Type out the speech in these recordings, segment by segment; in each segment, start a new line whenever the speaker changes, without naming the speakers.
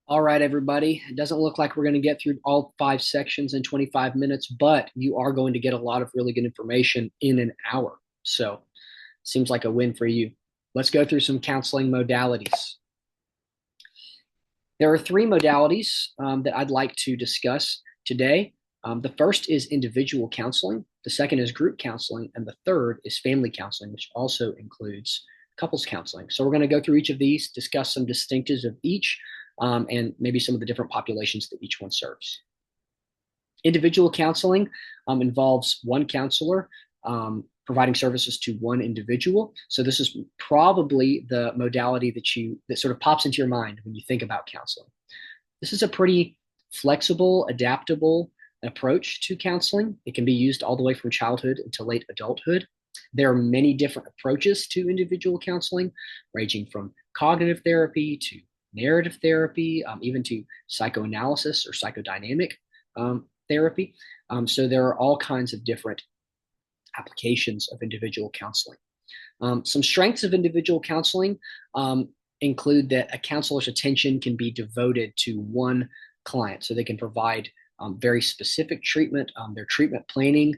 All right, everybody. It doesn't look like we're going to get through all five sections in 25 minutes, but you are going to get a lot of really good information in an hour. So, seems like a win for you. Let's go through some counseling modalities. There are three modalities that I'd like to discuss today. The first is individual counseling, the second is group counseling, and the third is family counseling, which also includes couples counseling. So, we're going to go through each of these, discuss some distinctives of each, and maybe some of the different populations that each one serves. Individual counseling involves one counselor providing services to one individual. So this is probably the modality that sort of pops into your mind when you think about counseling. This is a pretty flexible, adaptable approach to counseling. It can be used all the way from childhood into late adulthood. There are many different approaches to individual counseling, ranging from cognitive therapy to narrative therapy, even to psychoanalysis or psychodynamic therapy. So there are all kinds of different applications of individual counseling. Some strengths of individual counseling include that a counselor's attention can be devoted to one client, so they can provide very specific treatment. Their treatment planning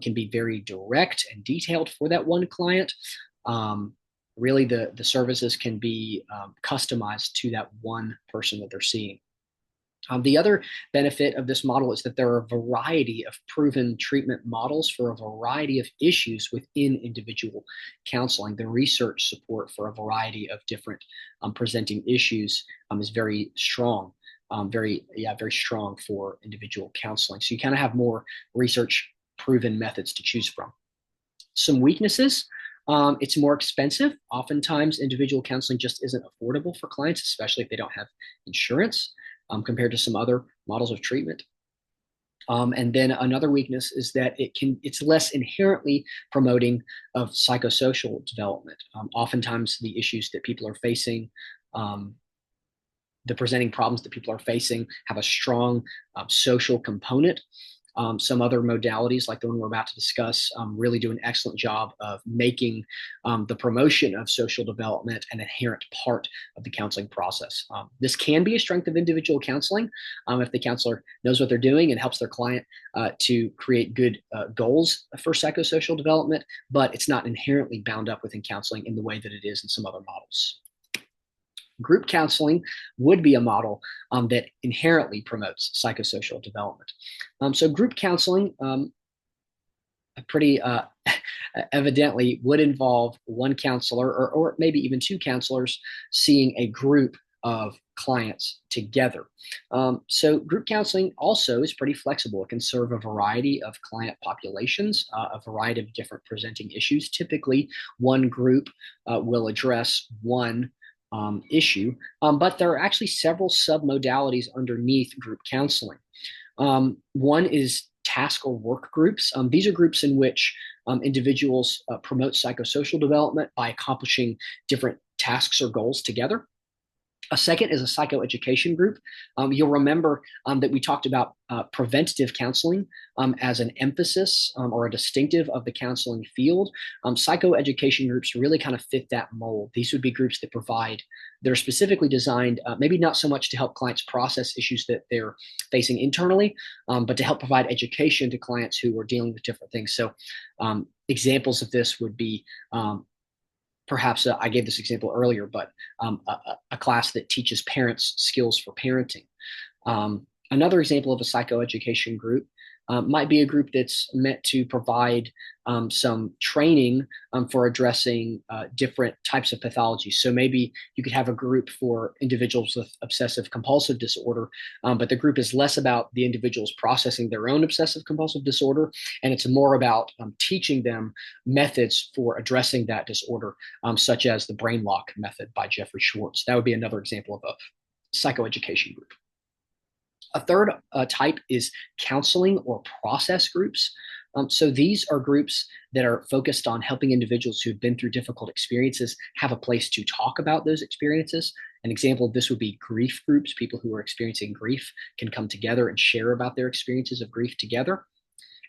can be very direct and detailed for that one client. Really, the services can be customized to that one person that they're seeing. The other benefit of this model is that there are a variety of proven treatment models for a variety of issues within individual counseling. The research support for a variety of different presenting issues is very strong, very strong for individual counseling. So you kind of have more research proven methods to choose from. Some weaknesses. It's more expensive. Oftentimes, individual counseling just isn't affordable for clients, especially if they don't have insurance compared to some other models of treatment. And then another weakness is that it's less inherently promoting of psychosocial development. Oftentimes, the issues that people are facing, the presenting problems that people are facing, have a strong social component. Some other modalities, like the one we're about to discuss, really do an excellent job of making the promotion of social development an inherent part of the counseling process. This can be a strength of individual counseling if the counselor knows what they're doing and helps their client to create good goals for psychosocial development, but it's not inherently bound up within counseling in the way that it is in some other models. Group counseling would be a model that inherently promotes psychosocial development. So group counseling pretty evidently would involve one counselor or maybe even two counselors seeing a group of clients together. So group counseling also is pretty flexible. It can serve a variety of client populations, a variety of different presenting issues. Typically, one group will address one issue, but there are actually several submodalities underneath group counseling. One is task or work groups. These are groups in which individuals promote psychosocial development by accomplishing different tasks or goals together. A second is a psychoeducation group. You'll remember that we talked about preventative counseling as an emphasis or a distinctive of the counseling field. Psychoeducation groups really kind of fit that mold. These would be groups that are specifically designed, maybe not so much to help clients process issues that they're facing internally, but to help provide education to clients who are dealing with different things. So examples of this would be perhaps I gave this example earlier, but a class that teaches parents skills for parenting. Another example of a psychoeducation group might be a group that's meant to provide some training for addressing different types of pathologies. So maybe you could have a group for individuals with obsessive compulsive disorder, but the group is less about the individuals processing their own obsessive compulsive disorder, and it's more about teaching them methods for addressing that disorder, such as the brain lock method by Jeffrey Schwartz. That would be another example of a psychoeducation group. A third type is counseling or process groups. So these are groups that are focused on helping individuals who've been through difficult experiences have a place to talk about those experiences. An example of this would be grief groups. People who are experiencing grief can come together and share about their experiences of grief together.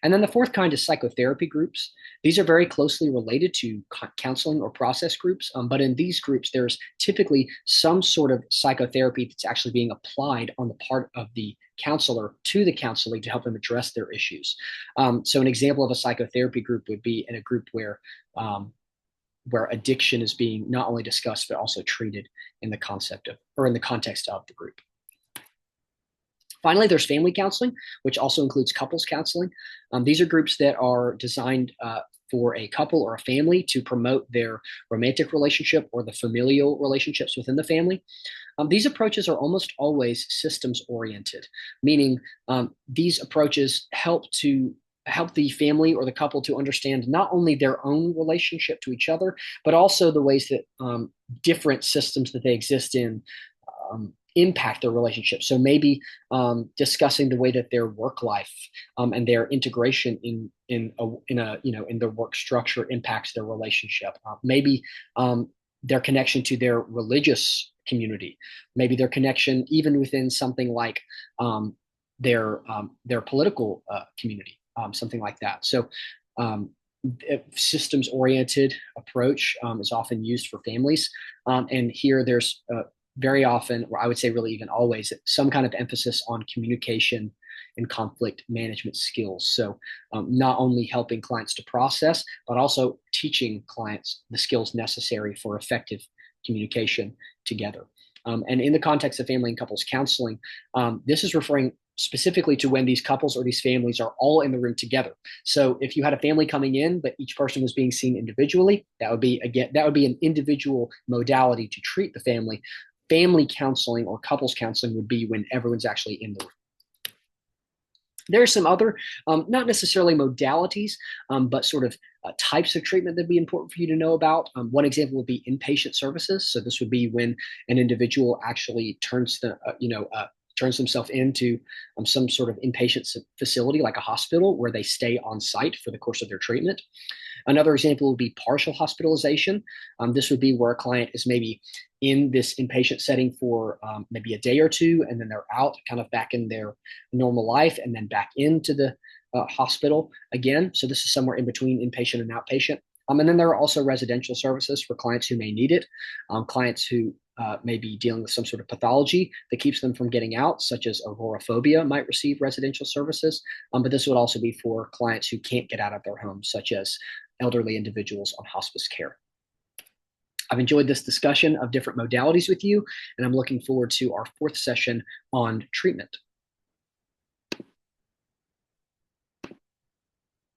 And then the fourth kind is psychotherapy groups. These are very closely related to counseling or process groups, but in these groups, there's typically some sort of psychotherapy that's actually being applied on the part of the counselor to the counselee to help them address their issues. So an example of a psychotherapy group would be in a group where addiction is being not only discussed but also treated in the concept of or in the context of the group. Finally, there's family counseling, which also includes couples counseling. These are groups that are designed for a couple or a family to promote their romantic relationship or the familial relationships within the family. These approaches are almost always systems oriented, meaning these approaches help the family or the couple to understand not only their own relationship to each other, but also the ways that different systems that they exist in impact their relationship. So maybe discussing the way that their work life and their integration in their work structure impacts their relationship. Maybe their connection to their religious community, maybe their connection even within something like their political community, something like that. So systems oriented approach is often used for families, and here there's very often, or I would say really even always, some kind of emphasis on communication and conflict management skills. So not only helping clients to process, but also teaching clients the skills necessary for effective communication together. And in the context of family and couples counseling, this is referring specifically to when these couples or these families are all in the room together. So if you had a family coming in, but each person was being seen individually, that would be an individual modality to treat the family. Family counseling or couples counseling would be when everyone's actually in the room. There are some other, not necessarily modalities, but sort of types of treatment that'd be important for you to know about. One example would be inpatient services. So this would be when an individual actually turns themselves into some sort of inpatient facility like a hospital where they stay on site for the course of their treatment. Another example would be partial hospitalization. This would be where a client is maybe in this inpatient setting for maybe a day or two, and then they're out kind of back in their normal life and then back into the hospital again. So this is somewhere in between inpatient and outpatient. And then there are also residential services for clients who may need it, clients who may be dealing with some sort of pathology that keeps them from getting out, such as agoraphobia might receive residential services. But this would also be for clients who can't get out of their homes, such as elderly individuals on hospice care. I've enjoyed this discussion of different modalities with you, and I'm looking forward to our fourth session on treatment.